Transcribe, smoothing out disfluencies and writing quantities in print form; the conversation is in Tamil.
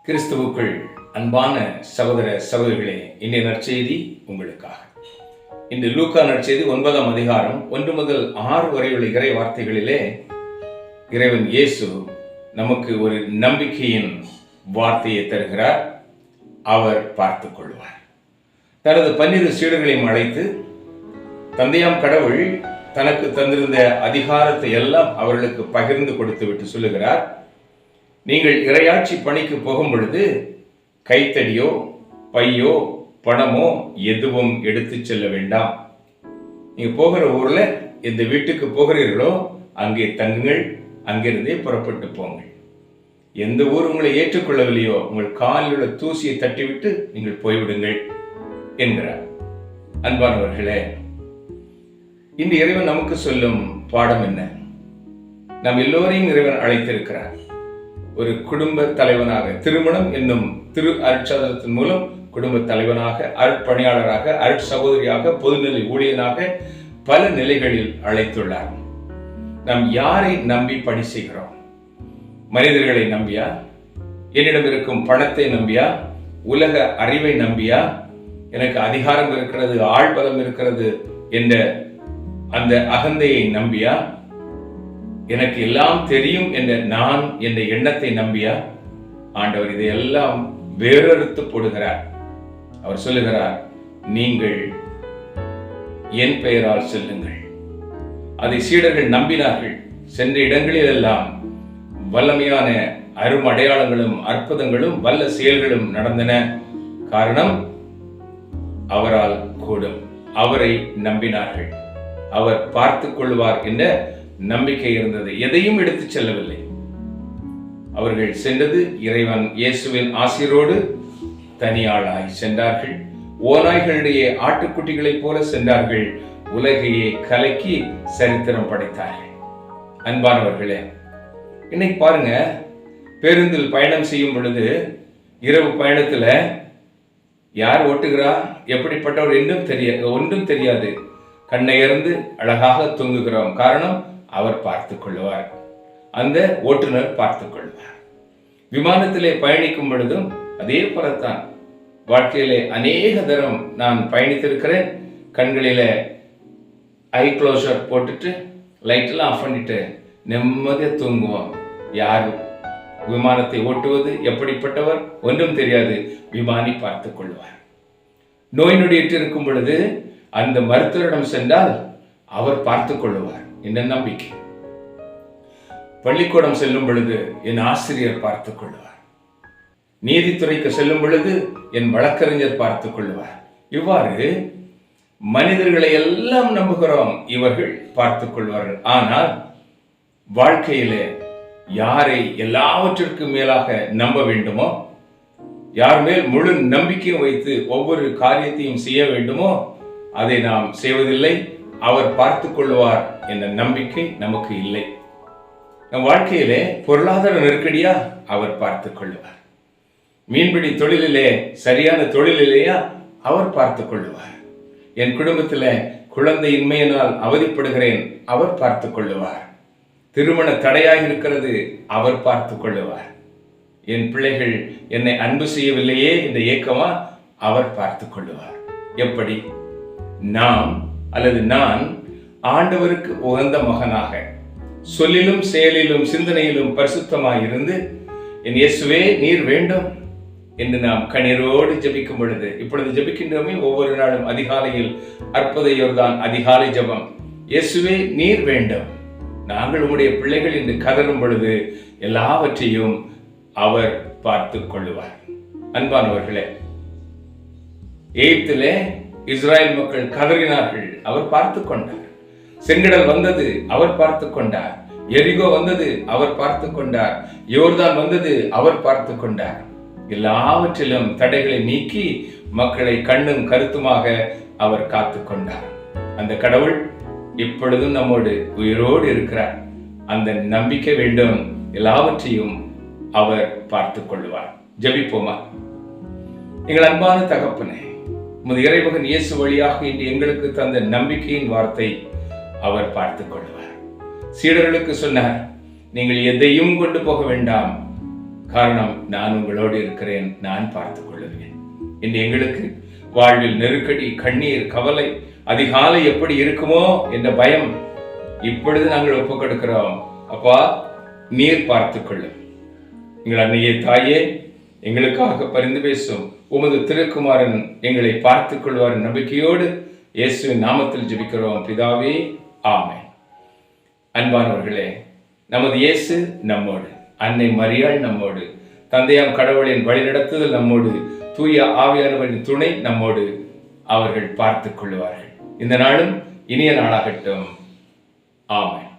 கிறிஸ்துவுக்குள் அன்பான சகோதர சகோதரிகளே, இன்றைய நற்செய்தி உங்களுக்காக. இன்று லூக்கா நற்செய்தி 9ஆம் அதிகாரம் 1 முதல் 6 வரை உள்ள இறை வார்த்தைகளிலே இறைவன் இயேசு நமக்கு ஒரு நம்பிக்கையின் வார்த்தையை தருகிறார். அவர் பார்த்துக் கொள்வார். தனது 12 சீடர்களையும் அழைத்து தந்தையாம் கடவுள் தனக்கு தந்திருந்த அதிகாரத்தை எல்லாம் அவர்களுக்கு பகிர்ந்து கொடுத்து விட்டு சொல்லுகிறார், நீங்கள் இறையாட்சி பணிக்கு போகும் பொழுது கைத்தடியோ பையோ பணமோ எதுவும் எடுத்து செல்ல வேண்டாம். நீங்க போகிற ஊர்ல எந்த வீட்டுக்கு போகிறீர்களோ அங்கே தங்குங்கள், அங்கிருந்தே புறப்பட்டு போங்கள். எந்த ஊர் உங்களை ஏற்றுக்கொள்ளவில்லையோ உங்கள் காலில் உள்ள தூசியை தட்டிவிட்டு நீங்கள் போய்விடுங்கள் என்கிறார். அன்பானவர்களே, இந்த இறைவன் நமக்கு சொல்லும் பாடம் என்ன? நம் எல்லோரையும் இறைவன் அழைத்திருக்கிறார். ஒரு குடும்ப தலைவனாக, திருமணம் என்னும் திரு அருட்சாதனத்தின் மூலம் குடும்ப தலைவனாக, அருட்பணியாளராக, அருட்சகோதரியாக, பொதுநிலை ஊழியனாக பல நிலைகளில் அழைத்துள்ளார். நாம் யாரை நம்பி பணி செய்கிறோம்? மனிதர்களை நம்பியா? என்னிடம் இருக்கும் பணத்தை நம்பியா? உலக அறிவை நம்பியா? எனக்கு அதிகாரம் இருக்கிறது, ஆள்பலம் இருக்கிறது என்ற அந்த அகந்தையை நம்பியா? எனக்கு எல்லாம் தெரியும் என்ற நான் என்ற எண்ணத்தை நம்பியா? ஆண்டவர் இதையெல்லாம் வேறறுத்து போடுகிறார். அவர் சொல்லுகிறார், நீங்கள் என் பெயரால் செல்லுங்கள். அதை சீடர்கள் நம்பினார்கள். சென்ற இடங்களில் எல்லாம் வல்லமையான அருமடையாளங்களும் அற்புதங்களும் வல்ல செயல்களும் நடந்தன. காரணம், அவரால் கூடும். அவரை நம்பினார்கள். அவர் பார்த்துக் கொள்வார் என்ற நம்பிக்கை இருந்தது. எதையும் எடுத்து செல்லவில்லை. அவர்கள் சென்றது இறைவன் இயேசுவின் ஆசிரோடு தனியாளாய் சென்றார்கள். ஓநாய்களுடைய ஆட்டுக்குட்டிகளைப் போல சென்றார்கள். உலகையே கலக்கி சரித்திரம் படைத்தார்கள். அன்பானவர்களே, இன்னைக்கு பாருங்க, பேருந்தில் பயணம் செய்யும் பொழுது இரவு பயணத்துல யார் ஓட்டுகிறா, எப்படிப்பட்டவர் ஒன்றும் தெரியாது. கண்ணை இறந்து அழகாக தூங்குகிறோம். காரணம், அவர் பார்த்துக் கொள்வார். அந்த ஓட்டுநர் பார்த்துக் கொள்வார். விமானத்திலே பயணிக்கும் பொழுதும் அதே போலத்தான். வாழ்க்கையிலே அநேக தரம் நான் பயணித்திருக்கிறேன். கண்களில ஐ க்ளோஷர் போட்டுட்டு லைட்டெல்லாம் ஆஃப் பண்ணிட்டு நிம்மதியா தூங்குவோம். யார் விமானத்தை ஓட்டுவது, எப்படிப்பட்டவர் ஒன்றும் தெரியாது. விமானி பார்த்துக் கொள்வார். நோய் நொடியிட்டு இருக்கும் பொழுது அந்த மருத்துவரிடம் சென்றால் அவர் பார்த்துக் கொள்வார் என்ற நம்பிக்கை. பள்ளிக்கூடம் செல்லும் பொழுது என் ஆசிரியர் பார்த்துக் கொள்வார். நீதித்துறைக்கு செல்லும் பொழுது என் வழக்கறிஞர் பார்த்துக் கொள்வார். இவ்வாறு மனிதர்களை எல்லாம் நம்புகிறோம், இவர்கள் பார்த்துக் கொள்வார்கள். ஆனால் வாழ்க்கையிலே யாரை எல்லாவற்றிற்கும் மேலாக நம்ப வேண்டுமோ, யார் மேல் முழு நம்பிக்கையும் வைத்து ஒவ்வொரு காரியத்தையும் செய்ய வேண்டுமோ அதை நாம் செய்வதில்லை. அவர் பார்த்துக் கொள்வார் என்ற நம்பிக்கை நமக்கு இல்லை. நம் வாழ்க்கையிலே பொருளாதார நெருக்கடியா, அவர் பார்த்துக் கொள்வார். மீன்பிடி தொழிலிலே சரியான தொழில் இல்லையா, அவர் பார்த்துக் கொள்வார். என் குடும்பத்தில குழந்தையின்மையினால் அவதிப்படுகிறேன், அவர் பார்த்துக் கொள்வார். திருமண தடையாக இருக்கிறது, அவர் பார்த்துக் கொள்வார். என் பிள்ளைகள் என்னை அன்பு செய்யவில்லையே என்ற ஏக்கமா, அவர் பார்த்துக் கொள்வார். எப்படி? நான் ஆண்டவருக்கு உகந்த மகனாக சொல்லிலும் செயலிலும் சிந்தனையிலும் பரிசுத்தமாய் இருந்து, என் இயேசுவே நீர் வேண்டும் என்று நாம் கண்ணீரோடு ஜெபிக்கும் பொழுது, இப்பொழுது ஜெபிக்கின்றோமே ஒவ்வொரு நாளும் அதிகாலையில் அற்புத யோர்தான் அதிகாலை ஜெபம், இயேசுவே நீர் வேண்டும், நாங்கள் உம்முடைய பிள்ளைகள் என்று கதறும் பொழுது எல்லாவற்றையும் அவர் பார்த்துக் கொள்வார். அன்பானவர்களே, எகிப்திலே இஸ்ராயல் மக்கள் கதறினார்கள், அவர் பார்த்துக் கொண்டார். செங்கடல் வந்தது, அவர் பார்த்துக் கொண்டார். எரிகோ வந்தது, அவர் பார்த்துக் கொண்டார். யோர்தான் வந்தது, அவர் பார்த்துக் கொண்டார். எல்லாவற்றிலும் தடைகளை நீக்கி மக்களை கண்ணும் கருத்துமாக அவர் காத்துக் கொண்டார். அந்த கடவுள் இப்பொழுதும் நம்மோடு உயிரோடு இருக்கிறார். அந்த நம்பிக்கை வேண்டும். எல்லாவற்றையும் அவர் பார்த்துக் கொள்வார். ஜெபிப்போமா? எங்கள் அன்பான தகப்பனே, உமது இறைமகன் இயேசு வழியாக இன்று எங்களுக்கு தந்த நம்பிக்கையின் வார்த்தை அவர் பார்த்துக் கொள்வார். சீடர்களுக்கு சொன்னார், நீங்கள் எதையும் கொண்டு போக வேண்டாம், காரணம் நான் உங்களோடு இருக்கிறேன், நான் பார்த்துக் கொள்ளுவேன். இன்று எங்களுக்கு வாழ்வில் நெருக்கடி, கண்ணீர், கவலை, அதிகாலை எப்படி இருக்குமோ என்ற பயம் இப்பொழுது நாங்கள் ஒப்புக் கொடுக்கிறோம். அப்பா, நீர் பார்த்துக் கொள்ளும். எங்கள் அன்னையே தாயே, எங்களுக்காக பரிந்து பேசும் உமது திருக்குமாரன் எங்களை பார்த்துக் கொள்வார் நம்பிக்கையோடு இயேசுவின் நாமத்தில் ஜெபிக்கிறோம் பிதாவே, ஆமென். அன்பானவர்களே, நமது இயேசு நம்மோடு, அன்னை மரியாள் நம்மோடு, தந்தையாம் கடவுளின் வழிநடத்துதல் நம்மோடு, தூய ஆவியானவரின் துணை நம்மோடு. அவர்கள் பார்த்துக் கொள்வார்கள். இந்த நாளும் இனிய நாளாகட்டும். ஆமென்.